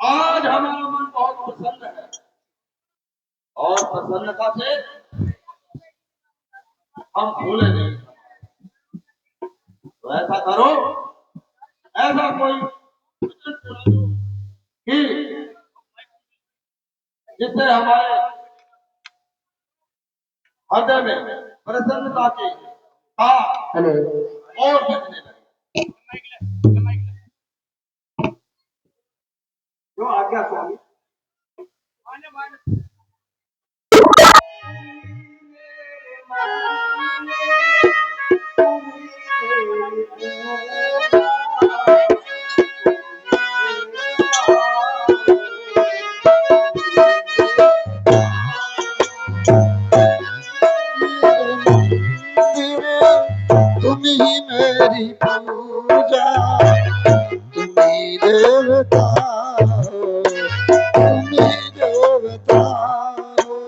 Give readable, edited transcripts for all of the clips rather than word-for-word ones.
आज हमारा मन बहुत प्रसन्न है और प्रसन्नता से हम भूले नहीं। तो ऐसा करो, ऐसा कोई कि जिससे हमारे हृदय में प्रसन्नता की और दिखने लगे। जो आज्ञा स्वामी। तुम ही मेरी पूजा, तुम ही देवता हो, तुम ही देवता हो।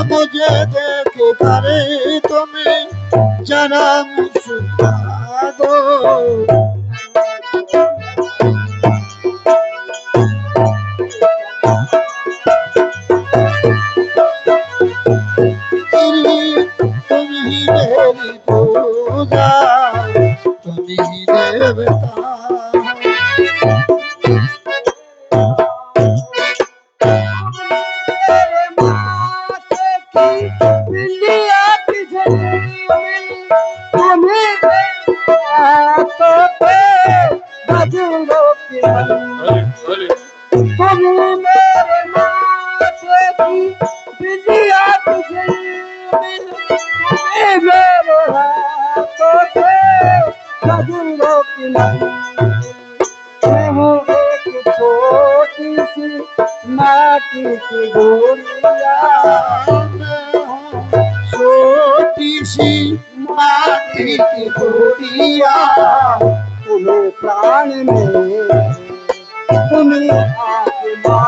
मुझे देख कर तुम्हें जरा मुस्कुरा दो। तुम ही मेरी पूजा, तुम ही देवता। छोटी सी माटी की गोलियां, छोटी सी माटी की गोलियां, तुम्हें प्राण में तुम्हें आत्मा,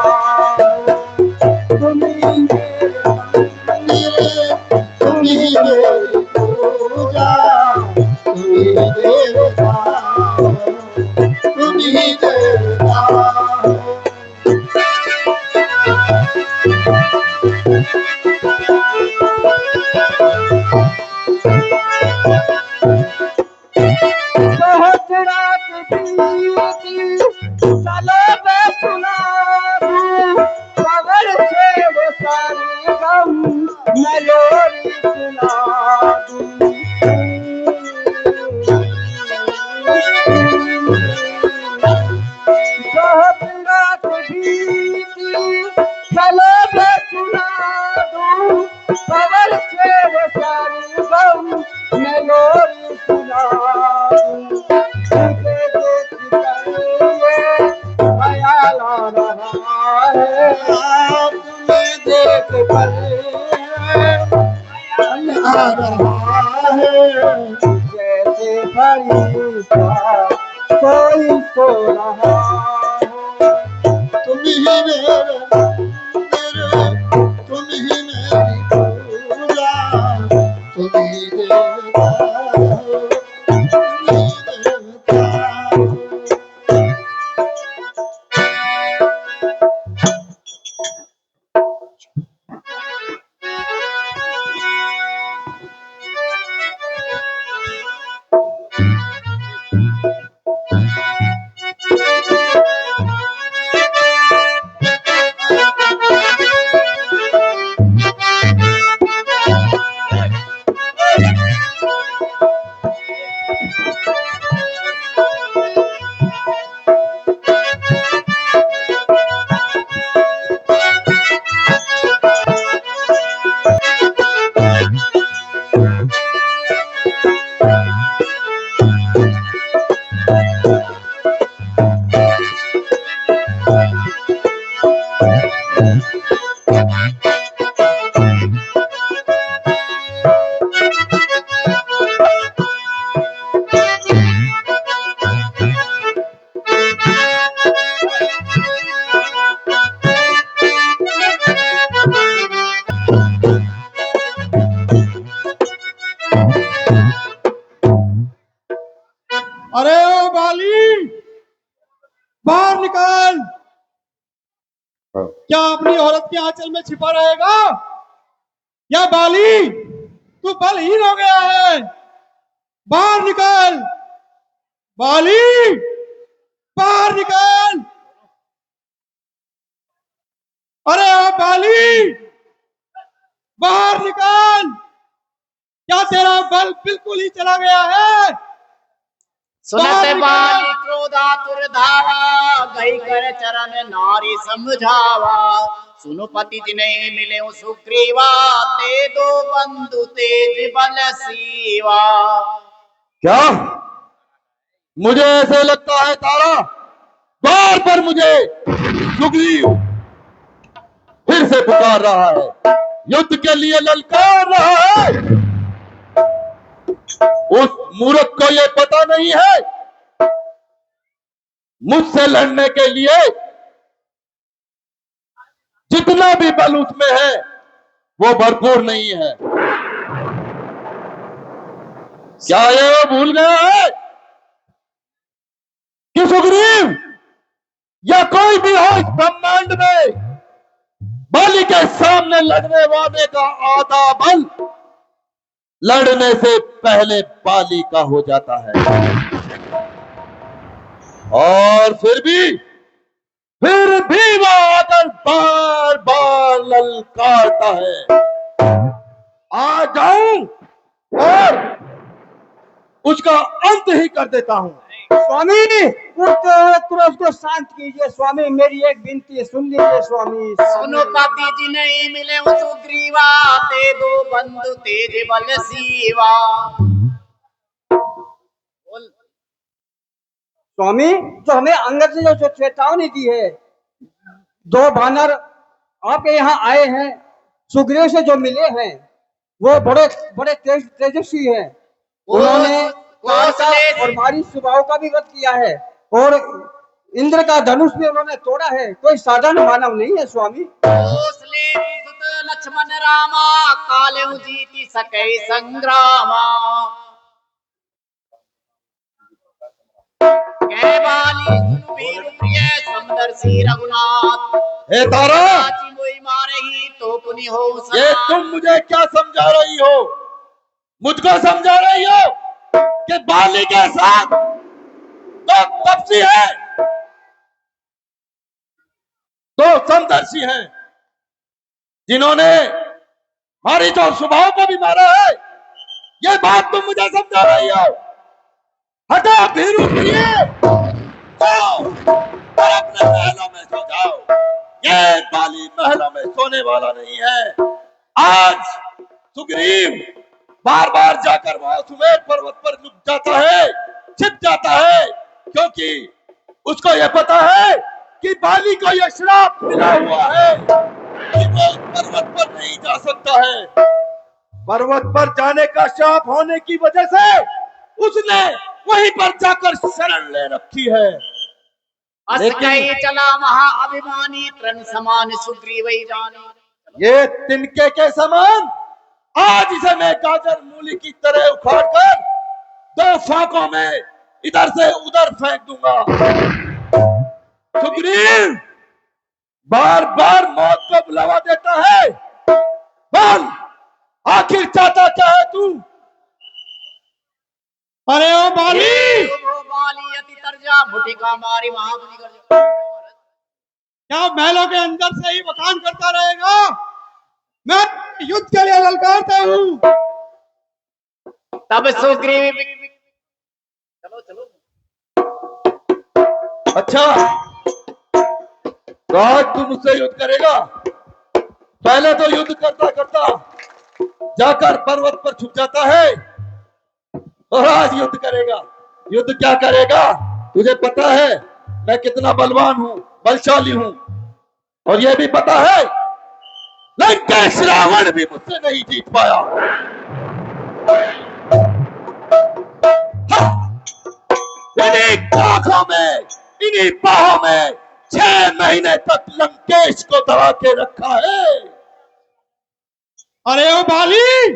तुम्हें मेरे तुम्हें मेरी पूजा, तुम्हें देवता, तुम्हें देवता। बहुत रात बीती, चलो मैं सुना दूं, खबर छेड़ सारी गम, मेलोडी सुना दूं। बहुत रात बीती, चलो मैं सुना दूं, खबर छेड़ सारी गम, मेलोडी सुना दूं। तुझे देख कर ये ख्याल आ रहा है, तुम्हें देख कर ख्याल आ रहा है, जैसे फरिश्ता कोई सो रहा हो। तुम ही मेरे तुम ही मेरी पूजा, तुम ही देवता हो, तुम ही देवता हो। बाहर निकल। क्या अपनी औरत के आंचल में छिपा रहेगा? या बाली तू बलहीन हो गया है? बाहर निकल बाली, बाहर निकल। अरे ओ बाली, बाहर निकल। क्या तेरा बल बिल्कुल ही चला गया है? सुनत बाली क्रोधातुर धावा, गई कर चरण नारी समझावा। सुनो पति जिन्हें मिले सुग्रीवा, ते दो बंधु तेज बल सीवा। क्या मुझे ऐसे लगता है तारा द्वार पर मुझे सुग्रीव फिर से पुकार रहा है, युद्ध के लिए ललकार रहा है। उस मूर्ख को यह पता नहीं है मुझसे लड़ने के लिए जितना भी बल उसमें है वो भरपूर नहीं है। क्या ये वो भूल गया है कि सुग्रीव या कोई भी हो इस ब्रह्मांड में बाली के सामने लड़ने वाले का आधा बल लड़ने से पहले बाली का हो जाता है। और फिर भी वो आकर बार बार ललकारता है, आ जाऊं और उसका अंत ही कर देता हूं। स्वामी तुरंत उसको शांत कीजिए। स्वामी मेरी एक विनती सुन लीजिए स्वामी। सुनो पति जिन्हें मिले सुग्रीवा, ते दो बंधु तेज बल सीवा। बोल। स्वामी जो हमें अंगद ने जो चेतावनी दी है, दो वानर आपके यहाँ आए हैं, सुग्रीव से जो मिले हैं वो बड़े बड़े तेजस्वी हैं। उन्होंने और हमारी सुबाहों का भी वध किया है और इंद्र का धनुष भी उन्होंने तोड़ा है। कोई साधारण मानव नहीं है स्वामी। लक्ष्मण रामा, काले जीती सके संग्रामा। कह बाली वीर प्रिय समदर्शी रघुनाथ, हे तारा, मारही तो पुनि हो। ये तुम मुझे क्या समझा रही हो? मुझको समझा रही हो कि बाली के साथ तो तपसी है, तो समदर्शी हैं जिन्होंने हमारी जो सुबाहों को भी मारा है। ये बात तुम मुझे समझा रही हो? हटा भीरू प्रिय, और अपने महलों में सो जाओ। ये बाली महलों में सोने वाला नहीं है। आज सुग्रीव बार बार जाकर वहां सुमेर पर्वत पर लुक जाता है, छिप जाता है, क्योंकि उसको यह पता है कि बाली को यह श्राप मिला हुआ है कि वो पर्वत पर नहीं जा सकता है। पर्वत पर जाने का श्राप होने की वजह से उसने वहीं पर जाकर शरण ले रखी है। लेकिन चला महा अभिमानी, तृण समान सुग्रीव जाने। ये तिनके के समान आज इसे मैं गाजर मूली की तरह उखाड़कर दो फाकों में इधर से उधर फेंक दूंगा। सुग्रीव बार बार मौत को बुलावा देता है। बोल, आखिर चाहता क्या है तू? अरे ओ बाली, अति तरजा मुटिका मारी महाबली कर। क्या महलों के अंदर से ही बखान करता रहेगा? मैं युद्ध के लिए ललकारता हूँ। तब सुग्रीव चलो चलो। अच्छा, तो आज तू मुझसे युद्ध करेगा? पहले तो युद्ध करता करता जाकर पर्वत पर छुप जाता है और आज युद्ध करेगा। युद्ध क्या करेगा? तुझे पता है मैं कितना बलवान हूं, बलशाली हूं, और यह भी पता है लंकेश रावण भी मुझसे नहीं जीत पाया। इन्हीं आंखों में, इन्हीं बाहों में 6 महीने तक लंकेश को दबा के रखा है। अरे ओ बाली,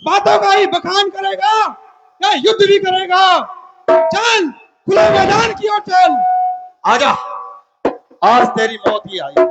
बातों का ही बखान करेगा या युद्ध भी करेगा? चल खुले मैदान की ओर चल। आजा, आज तेरी मौत ही आई।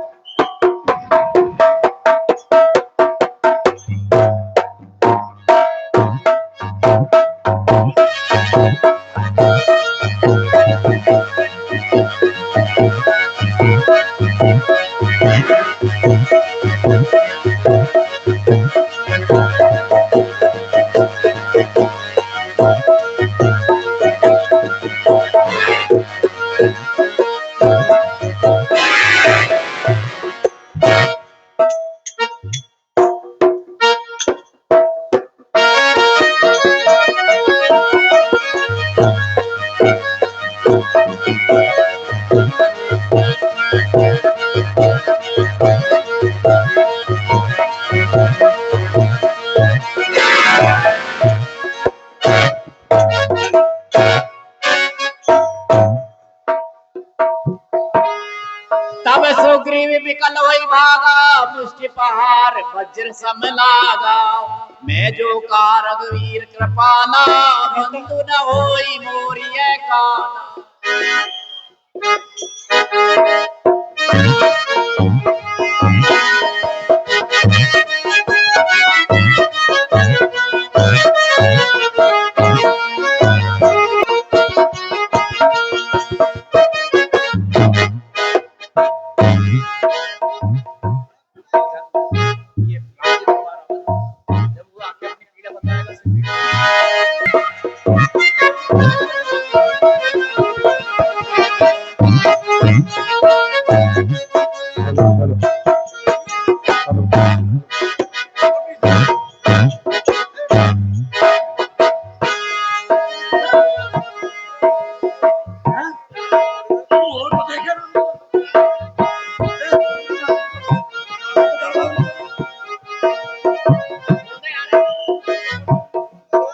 तब सुग्रीव विकल होई भागा, मुष्टि पहाड़ वज्र सम लागा। मैं जो का रघुवीर कृपाला, बंधु न होई मोरिय काला।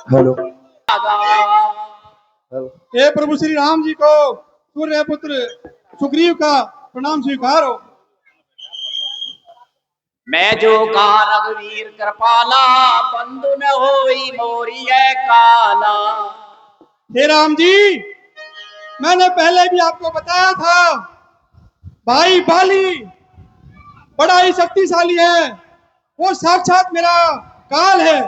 हेलो। हे प्रभु श्री राम जी को सूर्य पुत्र सुग्रीव का प्रणाम स्वीकार हो। मैं जो का रघुवीर कृपाला, बंधु न होई मोरिय काला। हे राम जी, मैंने पहले भी आपको बताया था, भाई बाली बड़ा ही शक्तिशाली है, वो साक्षात मेरा काल है।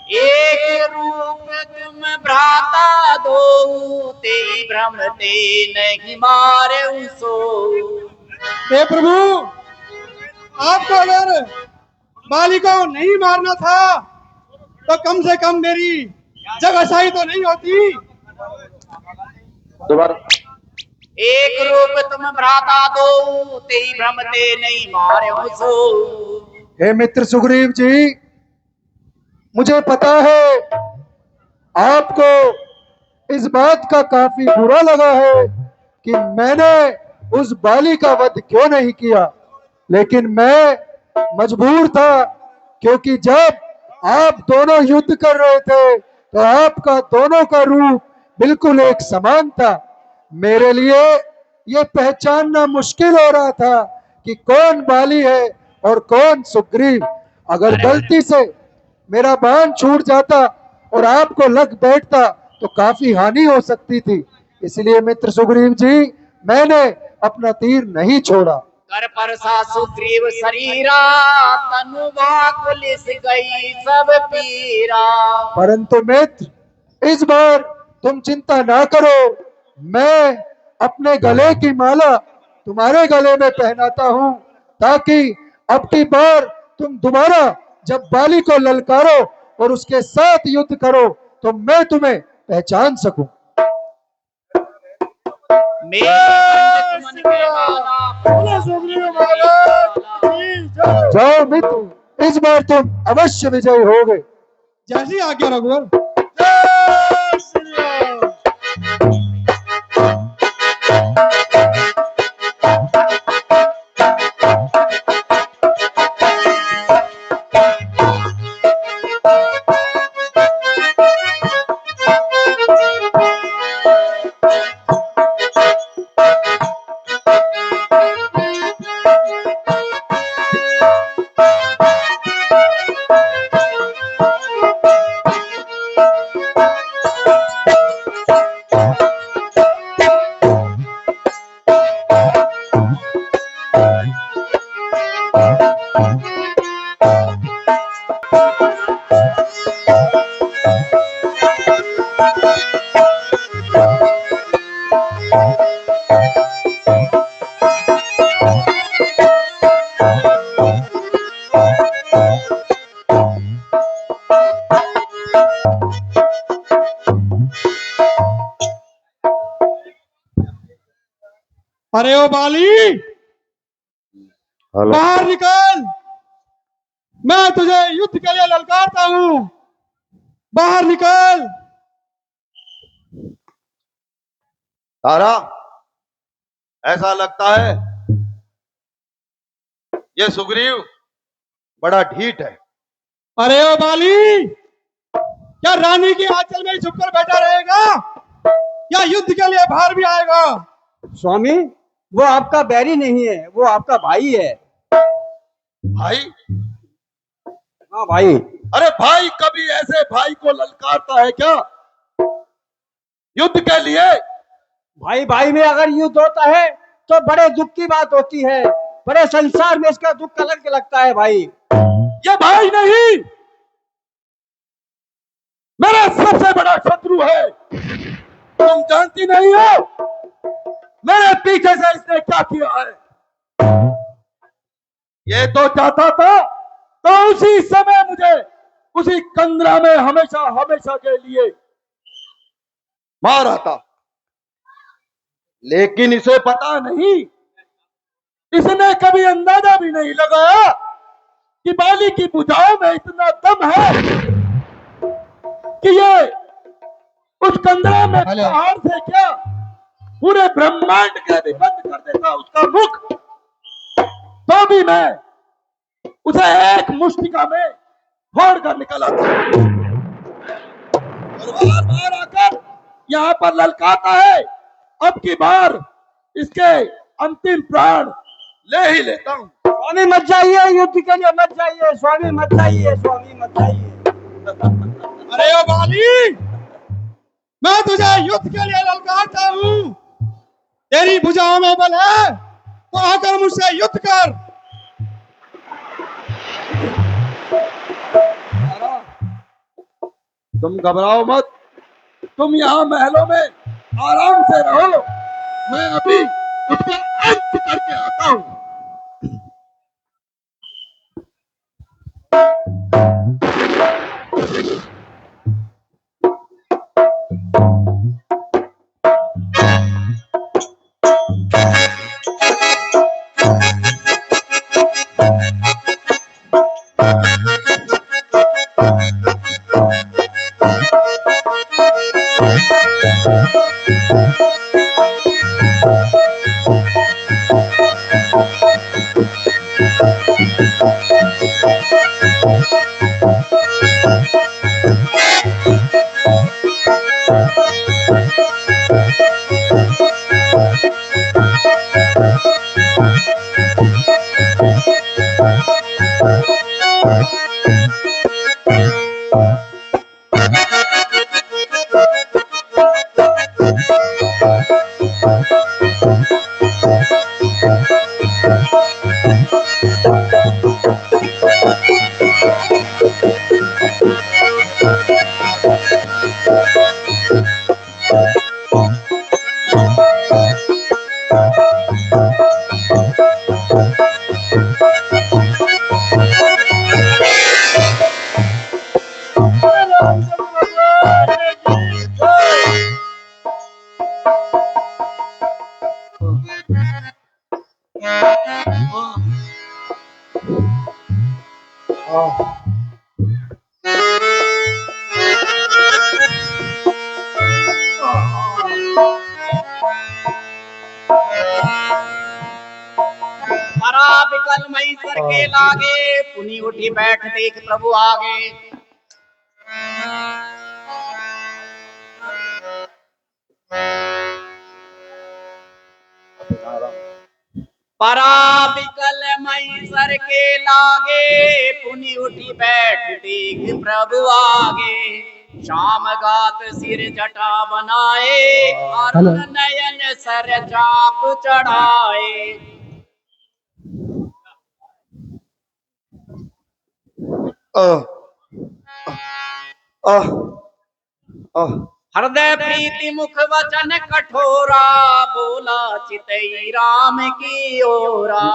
एक रूप तुम भ्राता दो, ते भ्रम ते नहीं मारे सो। हे प्रभु, आपको अगर बाली को नहीं मारना था तो कम से कम मेरी जगहसाई तो नहीं होती। दोबारा। एक रूप तुम भ्राता दो, ते भ्रम ते नहीं मारे सो। हे मित्र सुग्रीव जी, मुझे पता है आपको इस बात का काफी बुरा लगा है कि मैंने उस बाली का वध क्यों नहीं किया, लेकिन मैं मजबूर था, क्योंकि जब आप दोनों युद्ध कर रहे थे तो आपका दोनों का रूप बिल्कुल एक समान था। मेरे लिए ये पहचानना मुश्किल हो रहा था कि कौन बाली है और कौन सुग्रीव। अगर गलती से मेरा बाण छूट जाता और आपको लग बैठता तो काफी हानि हो सकती थी। इसलिए मित्र सुग्रीव जी, मैंने अपना तीर नहीं छोड़ा। कर परसा सुग्रीव शरीरा, तनु भाकुलिस गई सब पीरा। परंतु मित्र, इस बार तुम चिंता ना करो, मैं अपने गले की माला तुम्हारे गले में पहनाता हूँ, ताकि अब की बार तुम दोबारा जब बाली को ललकारो और उसके साथ युद्ध करो तो मैं तुम्हें पहचान सकूं। जाओ मित्र, इस बार तुम अवश्य विजयी होगे। जैसी आज्ञा रघुवर। अरे ओ बाली, बाहर निकल। मैं तुझे युद्ध के लिए ललकारता हूं। बाहर निकल। तारा, ऐसा लगता है ये सुग्रीव बड़ा ढीठ है। अरे ओ बाली, क्या रानी की आंचल में ही छुपकर बैठा रहेगा या युद्ध के लिए बाहर भी आएगा? स्वामी, वो आपका बैरी नहीं है, वो आपका भाई है। भाई? हाँ भाई। अरे भाई कभी ऐसे भाई को ललकारता है क्या युद्ध के लिए? भाई भाई में अगर युद्ध होता है तो बड़े दुख की बात होती है। बड़े संसार में इसका दुख कलंक लगता है भाई। ये भाई नहीं, मेरा सबसे बड़ा शत्रु है। तुम जानती नहीं हो मेरे पीछे से इसने क्या किया है। ये तो चाहता था तो उसी समय मुझे उसी कंदरा में हमेशा हमेशा के लिए मारा था, लेकिन इसे पता नहीं, इसने कभी अंदाजा भी नहीं लगाया कि बाली की भुजाओं में इतना दम है कि ये उस कंदरा में पहाड़ से क्या पूरे ब्रह्मांड के भी बंद कर देता उसका मुख, तो भी मैं उसे एक मुष्टिका में फोड़ कर निकला था। और बार बार आकर यहाँ पर ललकाता है। अब की बार इसके अंतिम प्राण ले ही लेता हूँ। स्वामी मत जाइए, युद्ध के लिए मत जाइए। स्वामी मत जाइए, स्वामी मत जाइए। अरे ओ बाली, मैं तुझे युद्ध के लिए ललकारता हूं। तेरी भुजाओं में बल है तो आकर मुझसे युद्ध कर। तुम घबराओ मत, तुम यहाँ महलों में आराम से रहो। मैं अभी उसका अंत करके आता हूँ। हरा बिकल मई सर के लागे, पुनी उठी बैठ देख प्रभु आगे। परा बिकल मई सर के लागे, पुनी उठी बैठ देख प्रभु आगे। शाम गात सिर जटा बनाए, अरुण नयन सर चाप चढ़ाए। आह, आह, आह, हृदय प्रीति मुख वचन कठोरा, बोला चितई राम की ओरा।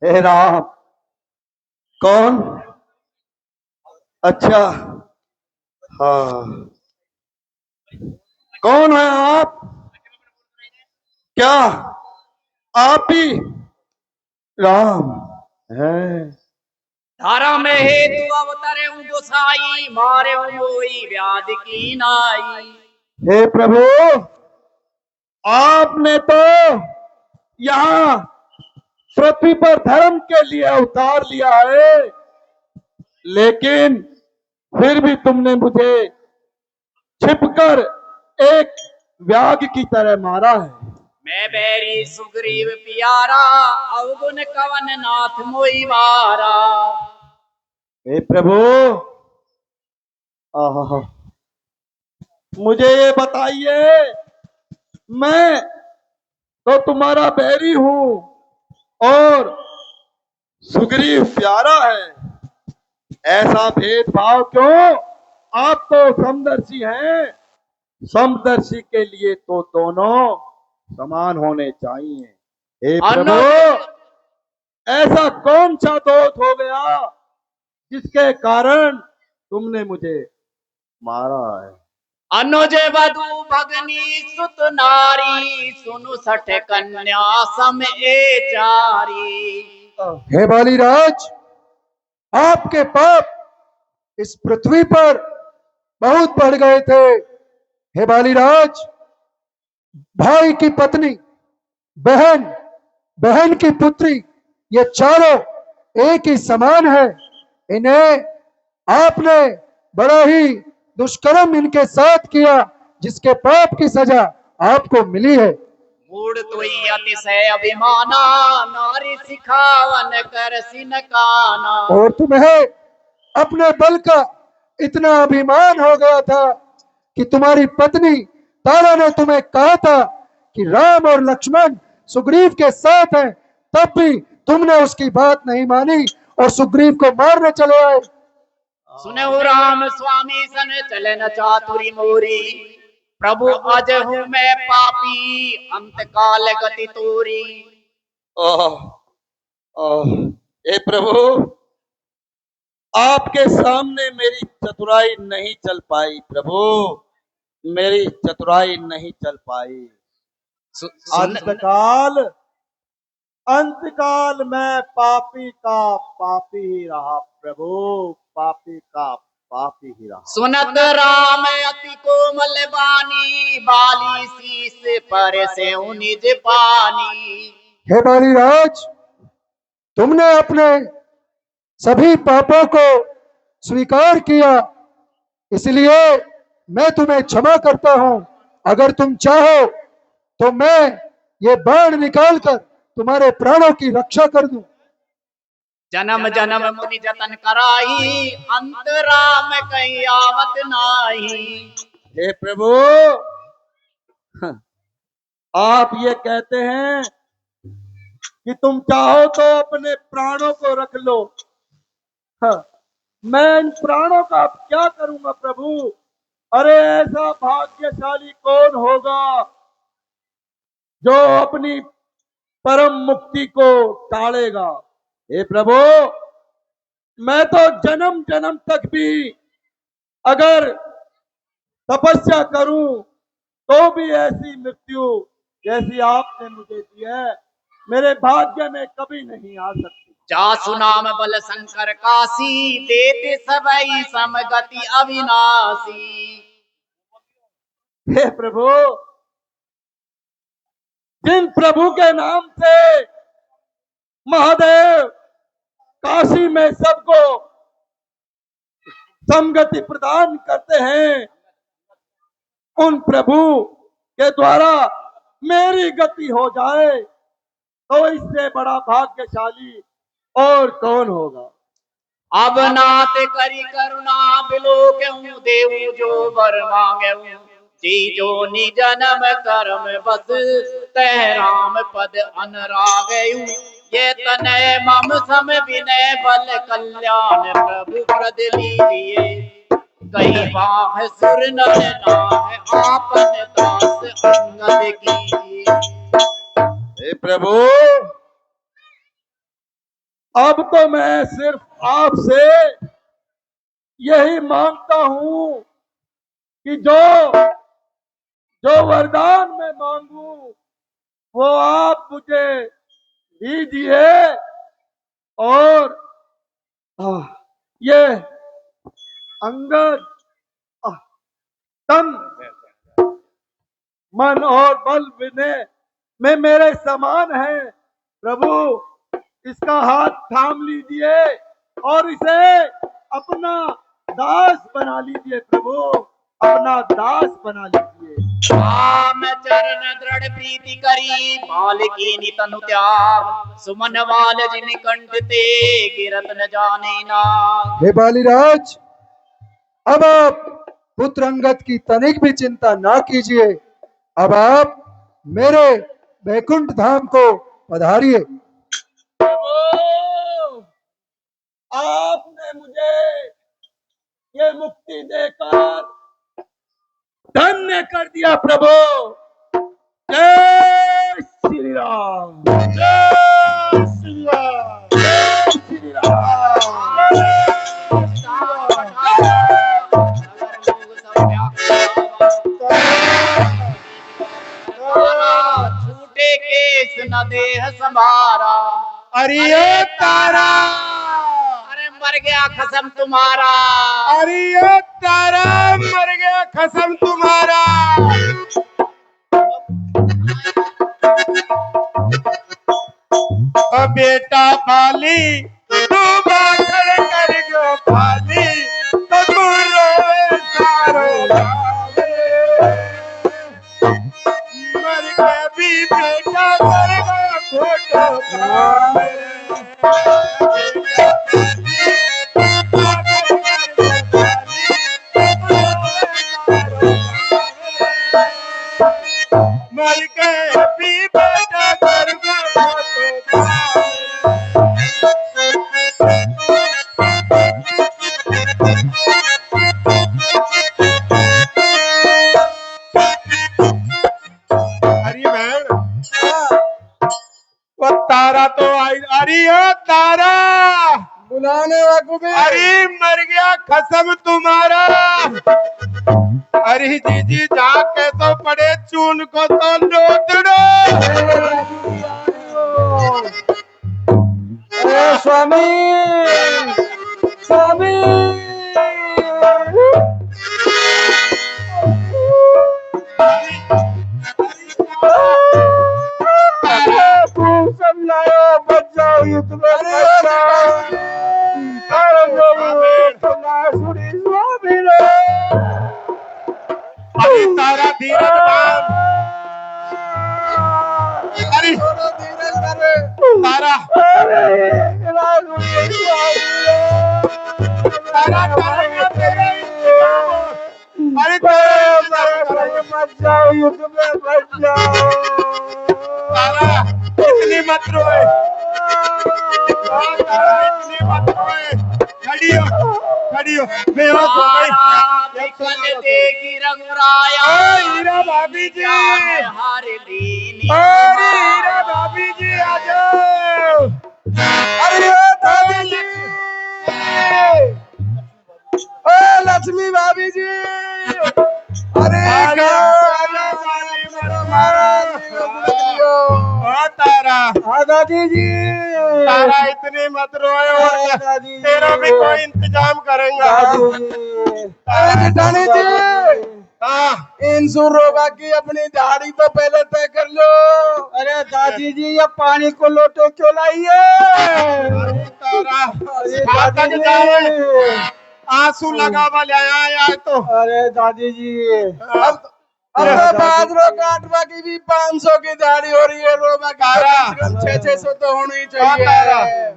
हे राम, कौन? अच्छा, हाँ, कौन है आप? क्या आप ही राम है? धारा में हेतु अवतरे गोसाई, मारे मोई व्याध की नाई। हे प्रभु, आपने तो यहाँ पृथ्वी पर धर्म के लिए अवतार लिया है, लेकिन फिर भी तुमने मुझे छिपकर एक व्याघ की तरह मारा है। मैं बैरी सुग्रीव प्यारा, अवगुण कवन नाथ मोई मारा। हे प्रभु, आहा, मुझे ये बताइए, मैं तो तुम्हारा बैरी हूं और सुग्रीव प्यारा है, ऐसा भेदभाव क्यों? आप तो समदर्शी हैं, समदर्शी के लिए तो दोनों समान होने चाहिए। हे प्रभु, ऐसा कौन सा दोष हो गया जिसके कारण तुमने मुझे मारा है? अनुज वधु भगनी सुत नारी, सुनु सठ कन्या सम ए चारी। हे बालीराज, आपके पाप इस पृथ्वी पर बहुत बढ़ गए थे। हे बालीराज, भाई की पत्नी, बहन, बहन की पुत्री, ये चारों एक ही समान है। इन्हें आपने बड़ा ही दुष्कर्म इनके साथ किया, जिसके पाप की सजा आपको मिली है। मूड तुई अतिशय अभिमाना, नारी सिखावन कर सिन काना। और तुम्हें अपने बल का इतना अभिमान हो गया था कि तुम्हारी पत्नी तारा ने तुम्हें कहा था कि राम और लक्ष्मण सुग्रीव के साथ हैं, तब भी तुमने उसकी बात नहीं मानी और सुग्रीव को मारने चले आए। सुनहु राम स्वामी सन चलन चातुरी मोरी, प्रभु अज हूँ मैं पापी, अंत काल गति तोरी। ओह, ओह, हे प्रभु, आपके सामने मेरी चतुराई नहीं चल पाई। प्रभु, मेरी चतुराई नहीं चल पाई। अंतकाल, अंतकाल मैं पापी का पापी ही रहा प्रभु, पापी का पापी ही रहा। सुनत राम अति कोमल बानी, बाली शीस पर से निज पानी। हे बालीराज, तुमने अपने सभी पापों को स्वीकार किया, इसलिए मैं तुम्हें क्षमा करता हूं। अगर तुम चाहो तो मैं ये बाण निकालकर तुम्हारे प्राणों की रक्षा कर दूं। जन्म जन्म मुनि जतन कराई, अंत राम कहीं आवत नाही। हे प्रभु, आप ये कहते हैं कि तुम चाहो तो अपने प्राणों को रख लो। हाँ, मैं इन प्राणों का अब क्या करूंगा प्रभु? अरे ऐसा भाग्यशाली कौन होगा जो अपनी परम मुक्ति को टालेगा? हे प्रभु, मैं तो जन्म जन्म तक भी अगर तपस्या करूं तो भी ऐसी मृत्यु जैसी आपने मुझे दी है मेरे भाग्य में कभी नहीं आ सकती। जासु नाम बल शंकर काशी, देते सबई समगति अविनाशी। हे प्रभु, जिन प्रभु के नाम से महादेव काशी में सबको समगति प्रदान करते हैं, उन प्रभु के द्वारा मेरी गति हो जाए तो इससे बड़ा भाग्यशाली और कौन होगा? अब नाथ करी करुणा बिलो क्यों, देव जो वर मांगे जी जो निजनम कर्म बस, तह राम पद अनुराग ये तनय मम सम विनय बल कल्याण प्रभु प्रद लीजिए। कई बाह सुर नर नाम आपन दास अंगद कीजिए। हे प्रभु, अब तो मैं सिर्फ आपसे यही मांगता हूं कि जो जो वरदान मैं मांगू वो आप मुझे दीजिए, और ये अंगद तन मन और बल विनय में मेरे समान है। प्रभु, इसका हाथ थाम लीजिए और इसे अपना दास बना लीजिए। प्रभु, अपना दास बना लीजिए। राम चरण दृढ़ प्रीति करी बालकी तनु त्याग। सुमन वाल जिन कंठ ते गिरत न जाने नाग। हे बालीराज, अब आप पुत्र अंगद की तनिक भी चिंता ना कीजिए। अब आप मेरे वैकुंठ धाम को पधारिए। प्रभु, आपने मुझे ये मुक्ति देकर धन्य कर दिया। प्रभु, जय श्री राम, जय श्री राम, जय श्री छूटे केस न देह संभारा। अरे तारा, अरे मर गया कसम तुम्हारा। अरे तारा, मर गया कसम तुम्हारा। ओ बेटा बाली, तू बाखड़ कर गो बाली, तो तू रोए तारो गावे। मर गया भी बेटा, मर गया खोटो गावे। मर गए भी बेटा, मर गया खोटो अरे बहन, वो तारा तो आई। अरे ओ तारा, बुलाने वाकू भी अरे मर गया कसम तुम्हारा। अरे जीजी जाके तो पड़े चून को तो लौट दो। अरे स्वामी, स्वामी, सब लाओ, बच जाओ, युद्ध में बच जाओ। सुनी स्वामी रे। अरे तारा धीरज मान। अरे तारा, अरे मत जाओ, युद्ध में बच जाओ। तारा, इतनी मत रोए। तारा, इतनी मत रोए। खड़ी हो, खड़ी हो, बेहोश हो गई। देखी रघुराया। हीरा भाभी जी, हार लीनी। अरे हीरा भाभी जी आ जाओ। अरे भाभी जी, ओ लक्ष्मी भाभी जी, अरे तारा, दादी जी, तारा इतनी मत रोए, और तेरा भी कोई इंतजाम करेंगे। अरे रानी जी, हाँ, इन सुरोबा की अपनी दाढ़ी तो पहले तय कर लो। अरे दादी जी, ये पानी को लोटो क्यों लाई है? तारा अरे फाटक दादी जाए, जी, आंसू लगा वाले आया तो। अरे दादी जी, अब तो बाजरो काटवा की भी 500 की दाढ़ी हो रही है। रोबा तारा, 600 तो होनी हाँ, तारा, चाहिए।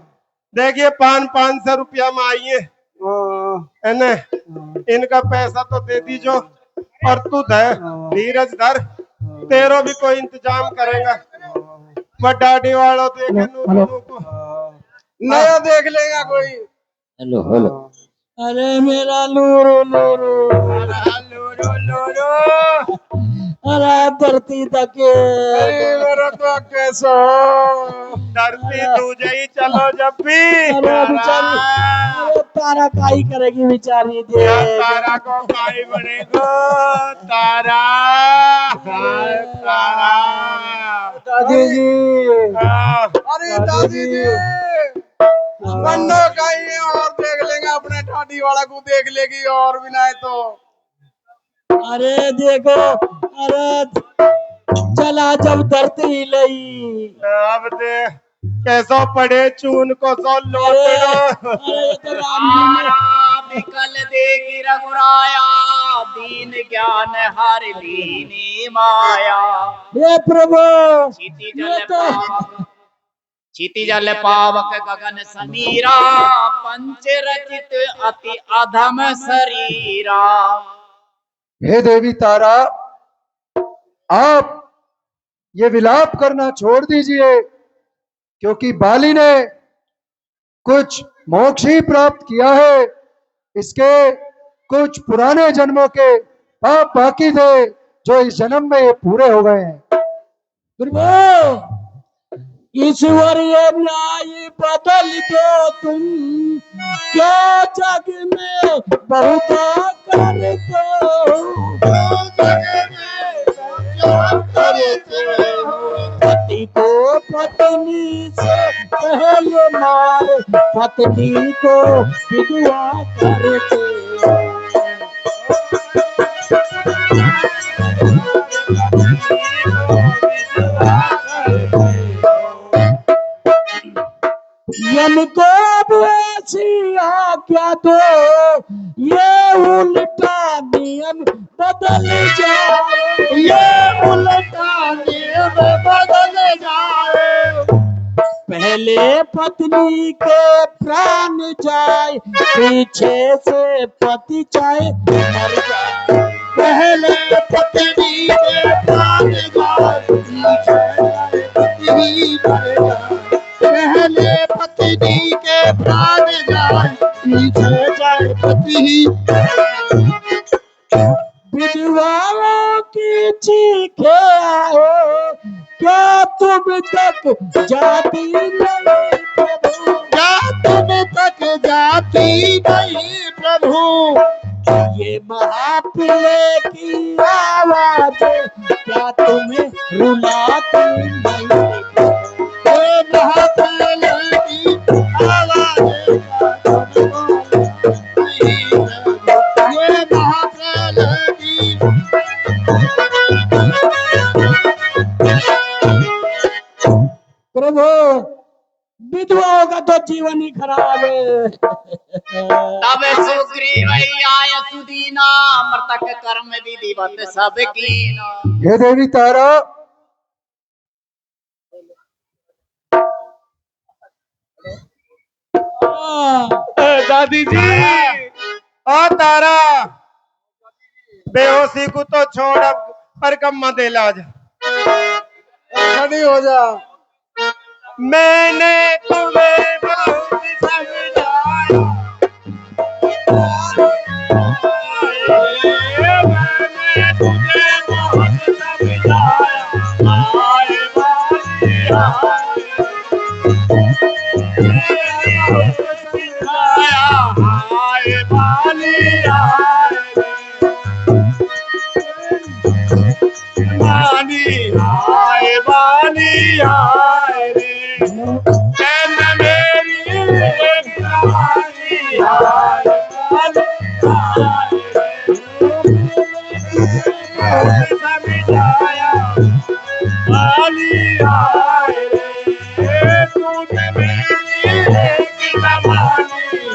देखिए 500 रुपया में आइए है न, इनका पैसा तो दे दीजो, और तू धर, धीरज धर, तेरो भी कोई इंतजाम करेगा। बटाटे वालों देखे नया देख लेगा कोई। Hello hello. अरे मेरा लूरू लूरू, अरे धरती तके, अरे मेरा तो कैसा धरती तुझे ही चलो जब भी अरे बेचारी, अरे तारा काई करेगी बेचारी दे। तारा को काई बनेगा तारा तारा दादी जी, अरे दादी जी बन्नो काई और देख लेंगे अपने ठाडी वाला को देख लेगी और भी नहीं तो अरे देखो, अरे चला जब धरती लई, अब दे कैसो पड़े चून को सो लोटड़ो। अरे तो राम जी ने विकल देगी रघुराया दीन ज्ञान हर लीनी माया। हे प्रभु, क्षिति ये जल तो पावक क्षिति जल पावक गगन समीरा पंच रचित अति अधम शरीरा। हे देवी तारा, आप ये विलाप करना छोड़ दीजिए, क्योंकि बाली ने कुछ मोक्ष ही प्राप्त किया है। इसके कुछ पुराने जन्मों के पाप बाकी थे जो इस जन्म में ये पूरे हो गए हैं। प्रभु, ईश्वर ये न्याय बदल दो तुम, क्या जग में बहुत कर दो, पति को पत्नी से पहले मार, पत्नी को विधवा करते। यम को अब ऐसी आज्ञा दो, ये उल्टा नियम बदल जाए, ये उल्टा नियम बदल जाए। पहले पत्नी के प्राण जाए, पीछे से पति चाहे मर जाए। पहले पत्नी के प्राण जाए, पीछे से पति मर जाए। पहले पत्नी के प्राण जाए, पीछे जाए पति। विधवाओं की चीखें आए, क्या तुम तक जाती नहीं प्रभु, क्या तुम तक जाती नहीं प्रभु। ये महापिले की आवाज क्या तुम्हें रुलाती नहीं, ये महापिले की आवाज ये महापिले की। प्रभु, विधवाओं का तो जीवन ही खराब है। तब सुग्रीव आय सुदीना मृतक कर्म विधिवत सब कीना। हे देवी तारा, दादी जी और तारा बेहोशी को तो छोड़ अब पर कम दे लाज खड़ी हो जा। मैंने तुम्हें बहुत समझाया, मैंने तुम्हें बहुत समझाया, आए बारी आए बाली आए बाली आए रे मेरी बाली आए समझाया बाली आए रे तूने मेरी बाली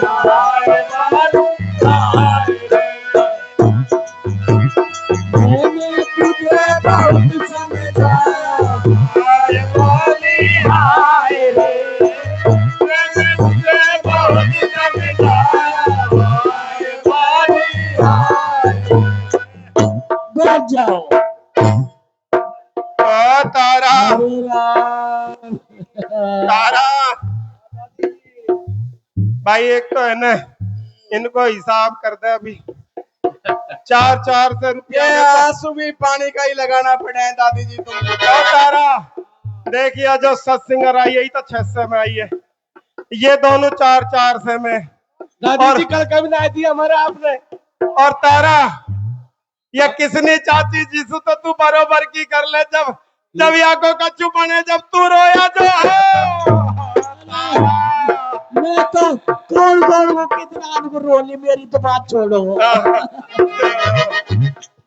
आए बाली मैंने तुझे बहुत समझाया, आए बाली आए रे मैंने तुझे बहुत समझाया आए बाली आए। बैठ जाओ। तारा मेरा भाई एक तो है ना, इनको हिसाब कर दे अभी 400 रुपया ये आंसू भी पानी का ही लगाना पड़े हैं दादी जी तुमको। तारा देखिए, जो 7 सिंगर आई यही तो 600 में आई है, ये दोनों 400 में। दादी जी कल कभी ना दी हमारे आपने। और तारा ये किसने चाची जीसु तो तू बरोबर की कर ले, जब याको का चुप बने, जब तू रोया जो हो। मैं तो कौन को कितना को रोली, मेरी तो बात छोड़ो।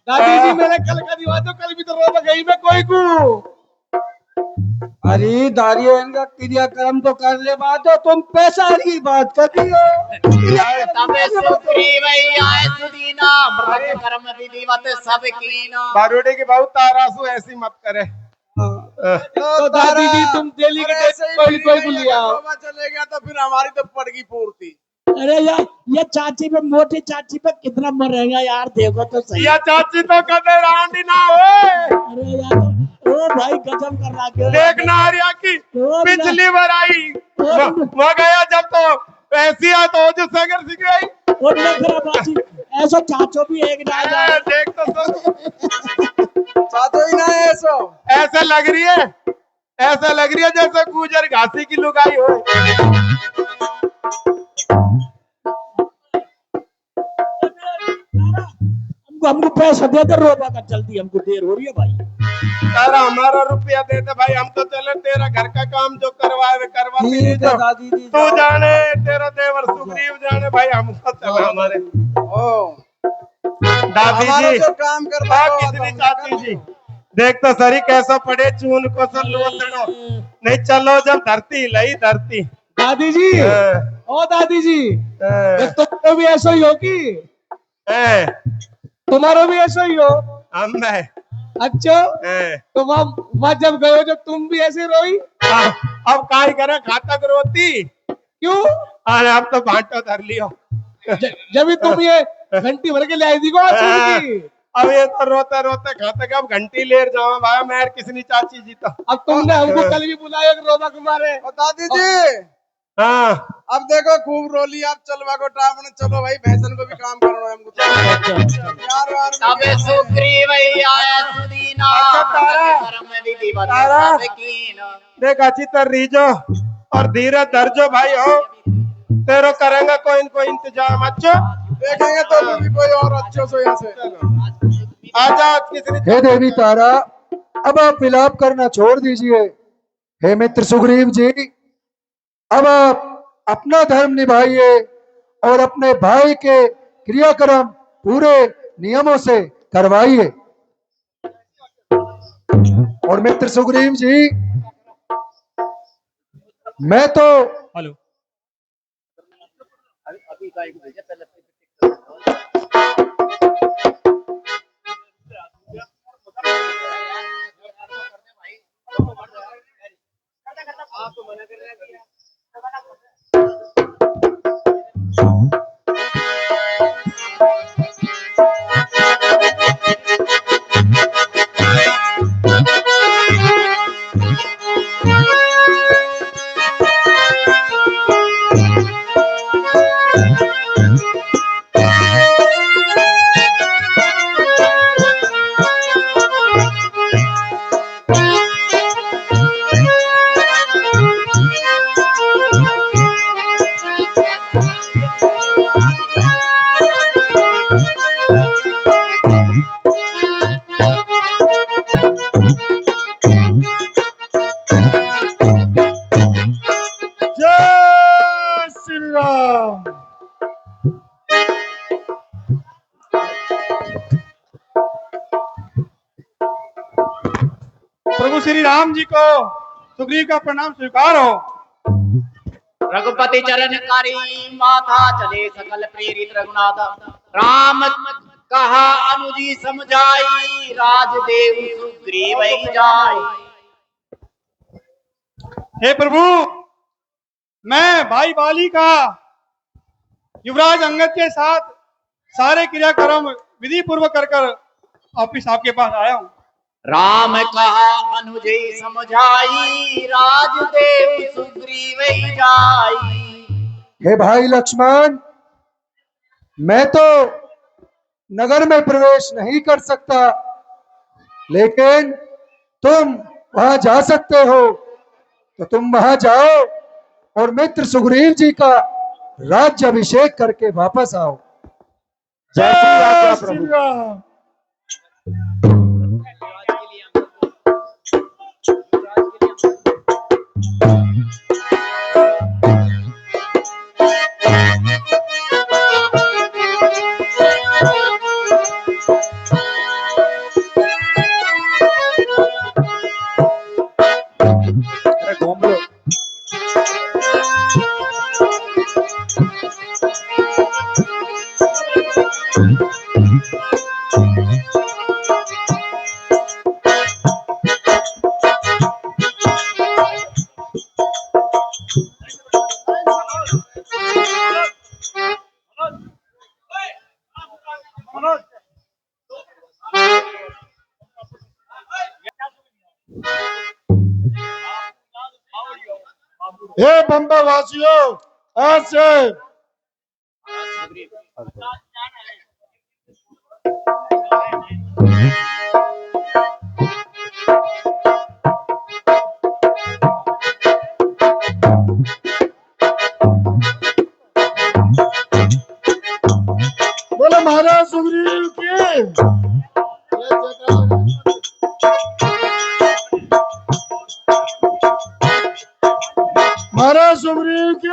दादी जी मेरे कल का दिवा तो कल भी तो रो गई मैं कोई को। अरे दारियो इनका क्रियाक्रम तो कर ले बात, तो तुम पैसा की बात कर रही हो। तबे सुग्रीव आए सुदीना, मृत कर्म विधिवत सब कीना। बारूडी की बहू तारा सु ऐसी मत करे। तो दादी जी तुम दिल्ली के कोई को लिया चले गया तो फिर हमारी तो पड़गी पूर्ति। अरे यार ये चाची पे, मोटी चाची पे कितना मरेगा यार, देखो तो सही। या चाची तो कदे रांडी ना हो। अरे यार ओ भाई गजब कर रहा है। देख नारिया की पिछली बार आई वह गया जब तो ऐसी है तो जो सगर सिख गई। और बाजी ऐसा चाचो भी एक ना जाए। देख तो चाचो ही ना है ऐसा। ऐसा लग रही है, ऐसा लग रही है जैसे गुजर घासी की लुगाई हो। हमको पैसा दे दे, रोबा का जल्दी, हमको देर हो रही है भाई। तारा हमारा रुपया दे दे भाई, हम तो चले तेरा घर का काम जो करवाए वे करवा। ठीक है दादी जी, तू जाने, तेरा देवर सुग्रीव जाने भाई, हम तो चले हमारे। दादी जी जो काम करवा कितनी चाची जी देख तो सरी कैसा पड़े चून को सब लोतड़ो नहीं। चलो जब धरती लई धरती। दादी जी ओ दादी जी तुम भी ऐसा ही हो कि तुम्हारा भी ऐसा ही हो। हम अच्छा तो वहाँ जब गए जब तुम भी ऐसे रोई। अब काय करे खातक रोती क्यों? अरे अब तो बांटो धर लियो। जब भी तुम ये घंटी भर के ले आई थी को अब ये तो रोते रोते खातक अब घंटी ले जाओ भाई, मैं किसनी चाची जी तो। अब तुमने हमको कल भी बुलाया रोबा कुमारे। दादी जी हाँ अब देखो खूब रोली, आप चलवा को टापने चलो भाई, भैंसन को भी काम करना है हमको। तबे सुग्रीव आए सुदीना, मृत कर्म विधिवत सब कीना। देख अच्छी तरह रीजो और धीरे दर्जो भाई हो, तेरो करेंगे कोई इनको इंतजाम। अच्छा देखेंगे तो भी कोई और अच्छे से यहाँ से आजा किसने। हे देवी तारा, अब आप विलाप करना छोड़ दीजिए। हे मित्र सुग्रीव जी, अब आप अपना धर्म निभाइए और अपने भाई के क्रियाक्रम पूरे नियमों से करवाइए। और मित्र सुग्रीव जी, मैं तो हेलो प्रभु श्री राम जी को सुग्रीव का प्रणाम स्वीकार हो। रघुपति चरण करी माथा, चले सकल प्रेरित रघुनाथ। राम कहा अनुजी समझाई, राजदेव सुग्रीव जाई। हे प्रभु, मैं भाई बाली का युवराज अंगद के साथ सारे क्रियाक्रम विधि पूर्वक कर ऑफिस आपके पास आया हूँ। राम कहा अनुजी समझाई, राजदेव सुग्रीव जाई। हे भाई लक्ष्मण, मैं तो नगर में प्रवेश नहीं कर सकता, लेकिन तुम वहां जा सकते हो, तो तुम वहां जाओ और मित्र सुग्रीव जी का राज्याभिषेक करके वापस आओ। जैसी आज्ञा श्री प्रभु। राम। अरे घूम लो। हे बंबा वासियों, आज से बोले महाराज सुग्रीव की। महाराज सुग्रीव की।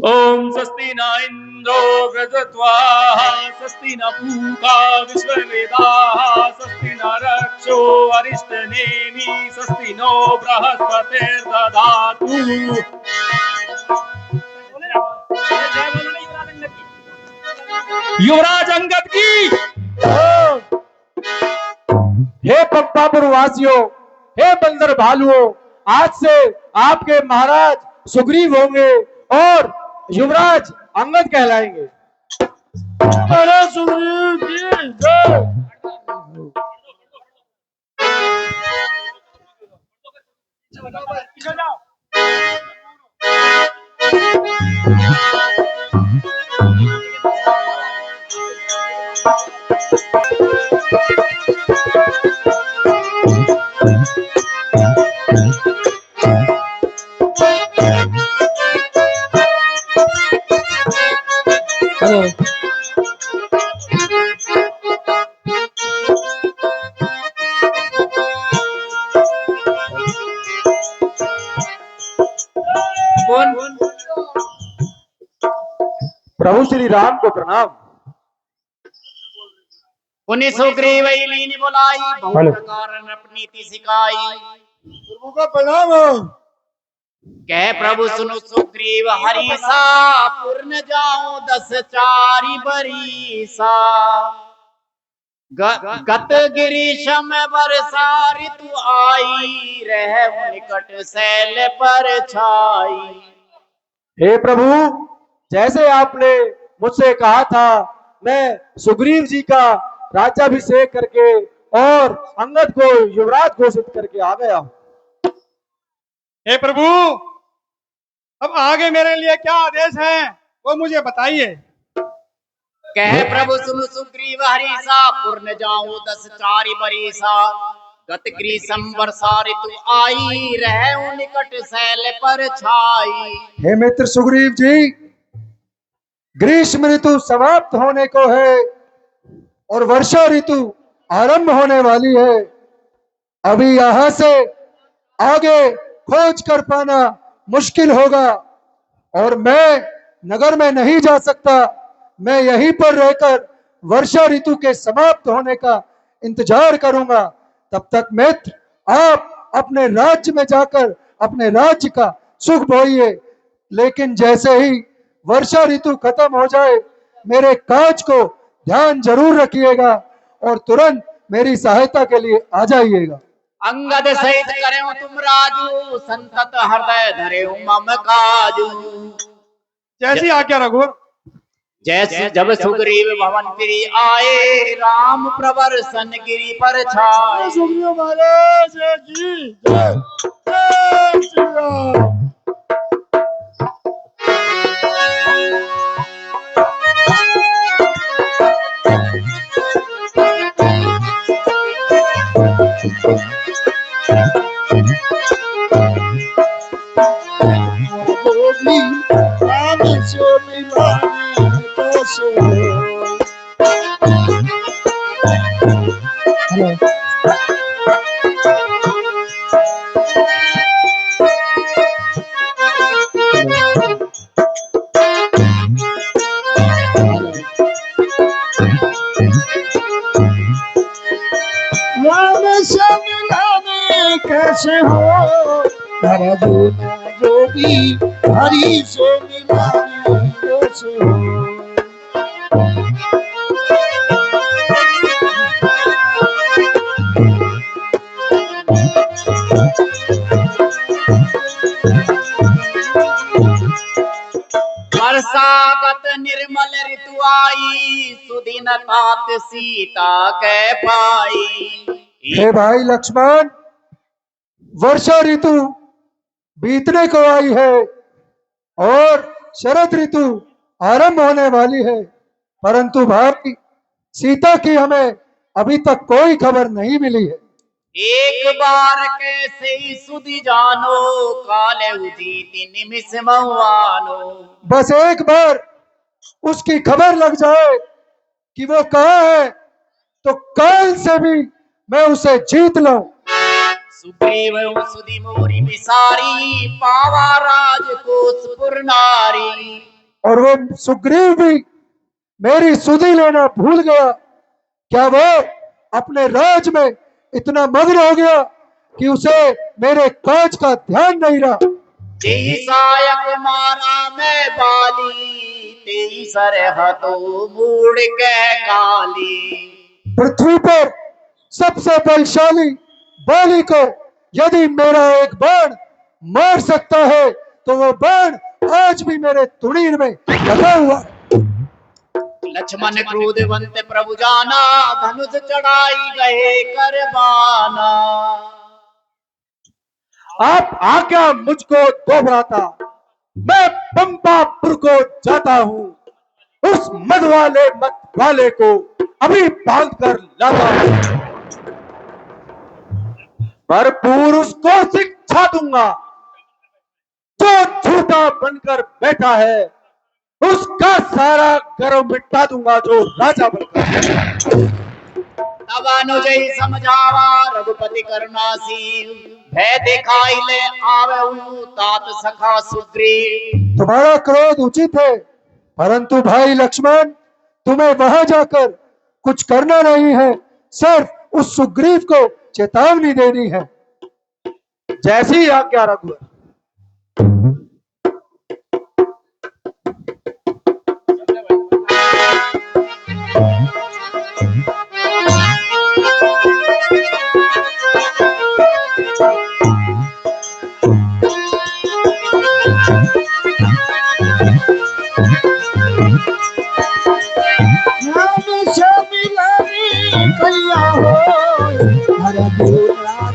ओम स्वस्ति न इंद्रो वृद्धत्वाः स्वस्ति न पूषा विश्ववेदाः स्वस्ति न रक्षो अरिष्टनेमि स्वस्ति नो बृहस्पतिर्दधातु। युवराज अंगद की। हे पंपापुर वासियों, हे बंदर भालुओं, आज से आपके महाराज सुग्रीव होंगे और युवराज अंगद कहलाएंगे। महाराज सुग्रीव की जय। प्रभु श्री राम को प्रणाम। उन्हें सुग्रीव लीन बुलाई बहुत कारण अपनी नीति सिखाई। प्रभु का प्रणाम हो। कह प्रभु सुनो सुग्रीव हरीसा पूर्ण जाओ 10 चारि बरीसा। गत गिरीशम बरसा ऋतु आई रह निकट शैल पर छाई। हे प्रभु, जैसे आपने मुझसे कहा था, मैं सुग्रीव जी का राज्याभिषेक करके और अंगद को युवराज घोषित करके आ गया हूं। हे प्रभु, अब आगे मेरे लिए क्या आदेश है वो मुझे बताइए। कह प्रभु सुनु सुग्रीव हरीसा पूर्ण जाऊं 10 चारि बरीसा। गत ग्रीष्म वर्षा ऋतु आई रह निकट शैल पर छाई। हे मित्र सुग्रीव जी, ग्रीष्म ऋतु समाप्त होने को है और वर्षा ऋतु आरंभ होने वाली है। अभी यहां से आगे खोज कर पाना मुश्किल होगा और मैं नगर में नहीं जा सकता। मैं यहीं पर रहकर वर्षा ऋतु के समाप्त होने का इंतजार करूंगा। तब तक मित्र, आप अपने राज्य में जाकर अपने राज्य का सुख भोगिए, लेकिन जैसे ही वर्षा ऋतु खत्म हो जाए, मेरे काज को ध्यान जरूर रखिएगा और तुरंत मेरी सहायता के लिए आ जाइएगा। अंगद सहित करें तुम राजू संतत हृदय धरे मम काजू। जैसी आज्ञा रघुवर। जैसे जब सुग्रीव भवन फिरी आए, राम प्रवर्सन गिरि पर छाए। सुग्रीव महाराज की जय। जय श्री राम। जोगी राम से मिलाने कैसे हो। राम से मिलाने कैसे हो, जोगी हरि से मिलाने कैसे हो। वर्षागत निर्मल ऋतु आई, सुदिन तात सीता कै पाई। हे भाई लक्ष्मण, वर्षा ऋतु बीतने को आई है और शरद ऋतु आरंभ होने वाली है, परंतु भाई सीता की हमें अभी तक कोई खबर नहीं मिली है। एक बार कैसे ही सुधि जानो, काले उजीति निमिष महुआनो। बस एक बार उसकी खबर लग जाए कि वो कहाँ है, तो काल से भी मैं उसे जीत लूं। सुग्रीव सुधि मोरी बिसारी, पावा राजकोष पुर नारी। और वो सुग्रीव भी मेरी सुधि लेना भूल गया। क्या वो अपने राज में इतना मग्न हो गया कि उसे मेरे काज का ध्यान नहीं रहा। तेई सायक मारा मैं बाली, तेई सरहतो मूड़ के काली। पृथ्वी पर सबसे बलशाली बाली को यदि मेरा एक बाण मार सकता है, तो वो बाण आज भी मेरे तुड़ीर में लगा हुआ है। लक्ष्मण क्रोधवंत प्रभु जाना, धनुष चढ़ाई गए करबाना। आप आज्ञा मुझको दो भ्राता, मैं पंपापुर को जाता हूँ। उस मद वाले को अभी बांध कर लाता हूँ, भरपूर उसको शिक्षा दूंगा। जो झूठा बनकर बैठा है, उसका सारा गर्व मिटा दूंगा, जो राजा बनकर। तब अनुजई समझावा, रघुपति करुणासीन। भय दिखाई ले आवे तात सखा सुग्रीव। तुम्हारा क्रोध उचित है, परंतु भाई लक्ष्मण, तुम्हें वहां जाकर कुछ करना नहीं है, सिर्फ उस सुग्रीव को चेतावनी देनी है। जैसी आज्ञा रघुवर।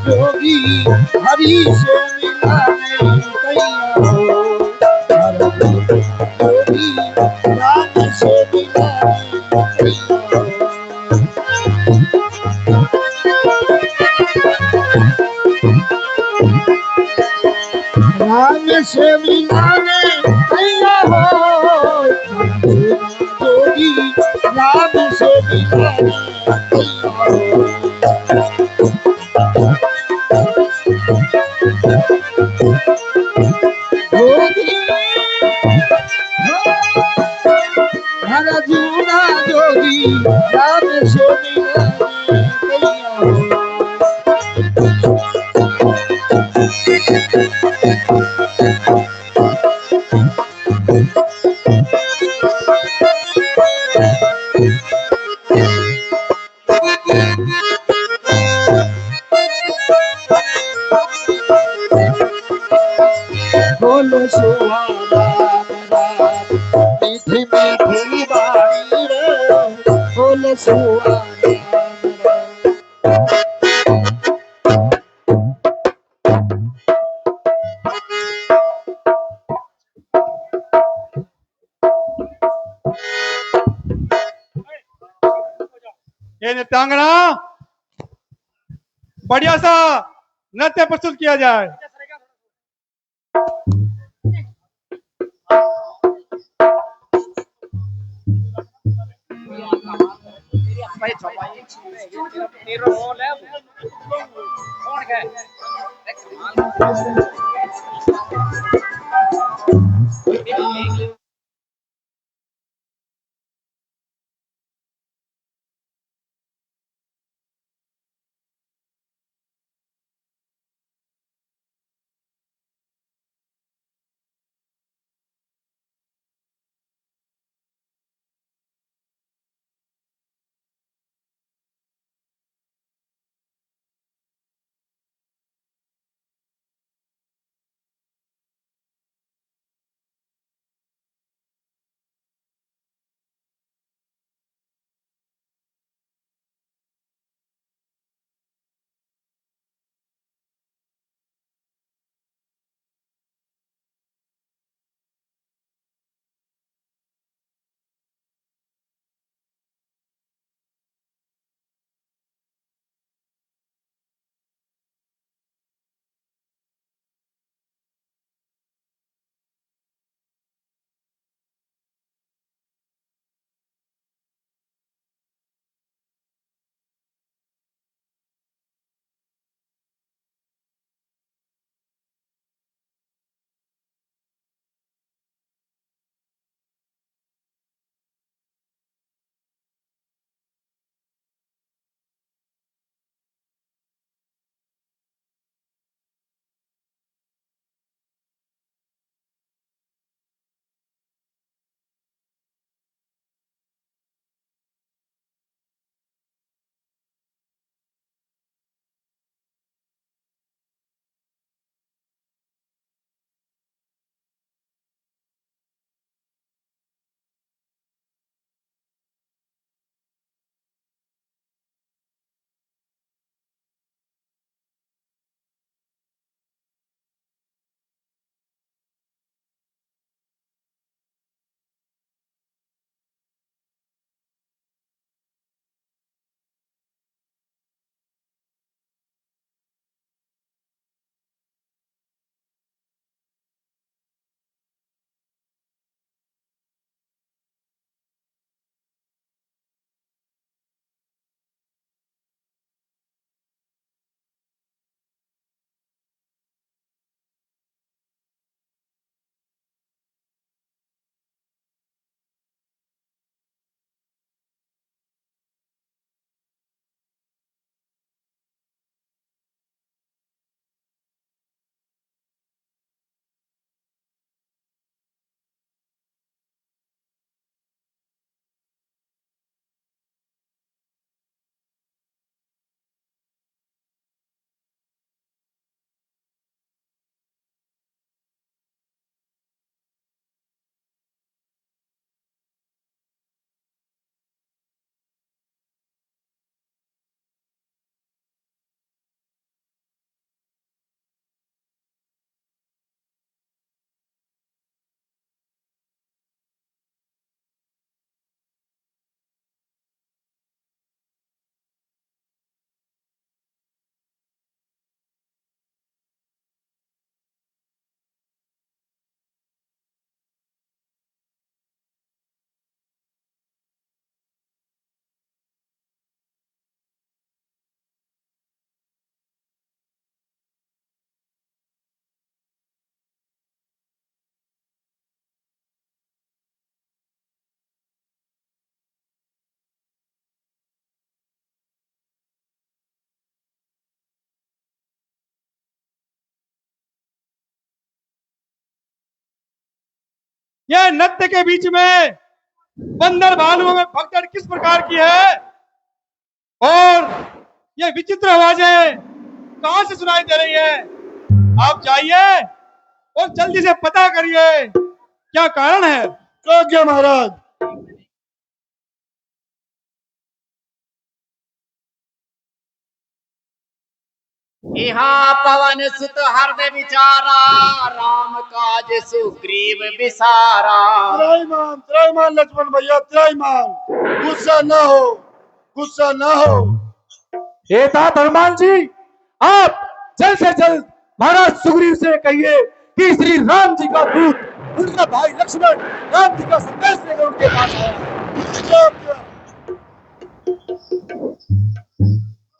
जोगी हरि से मिलाने कैया हो। जोगी राम से मिलाने कैया हो। राम से मिलाने कैया हो। जोगी राम से मिलाने कैया हो। जोगी राम से मिलाने कैया हो। बोलो सुहाना मीठी मीठी बात। सुहाने। ये नृत्यांगना बढ़िया सा नृत्य प्रस्तुत किया जाए। तेरा रोल है कौन है? यह नृत्य के बीच में बंदर भालुओं में भगदड़ किस प्रकार की है और ये विचित्र आवाजें कहां से सुनाई दे रही है? आप जाइए और जल्दी से पता करिए क्या कारण है। तो क्या महाराज? यहाँ पवन सुत हृदय विचारा, राम काज सुग्रीव बिसारा। त्रयमान लक्ष्मण भैया, त्रयमान। गुस्सा न हो, गुस्सा न हो। हे तात हनुमान जी, आप जल्द से जल्द महाराज सुग्रीव से कहिए कि श्री राम जी का दूत, उनका भाई लक्ष्मण राम जी का संदेश लेकर उनके पास आया है।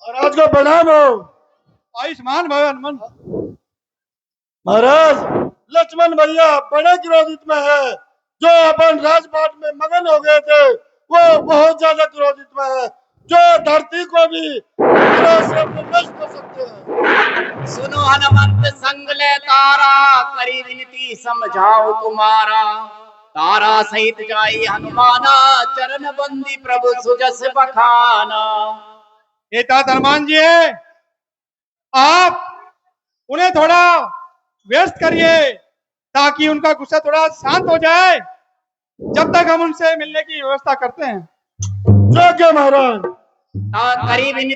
महाराज को प्रणाम हो। आयुष्मान भव हनुमान। महाराज, लक्ष्मण भैया बड़े क्रोधित में है। जो अपन राजपाट में मगन हो गए थे, वो बहुत ज्यादा क्रोधित में है, जो धरती को भी क्रोध से नष्ट कर सकते हैं। सुनो हनुमंत संग ले तारा, करी विनती समझाओ तुम्हारा। तारा सहित जाई हनुमाना, चरण बंदी प्रभु सुजस बखाना। ये तात हनुमान जी है, आप उन्हें थोड़ा व्यस्त करिए ताकि उनका गुस्सा थोड़ा शांत हो जाए, जब तक हम उनसे मिलने की व्यवस्था करते हैं। जो क्या महाराज। करी विनती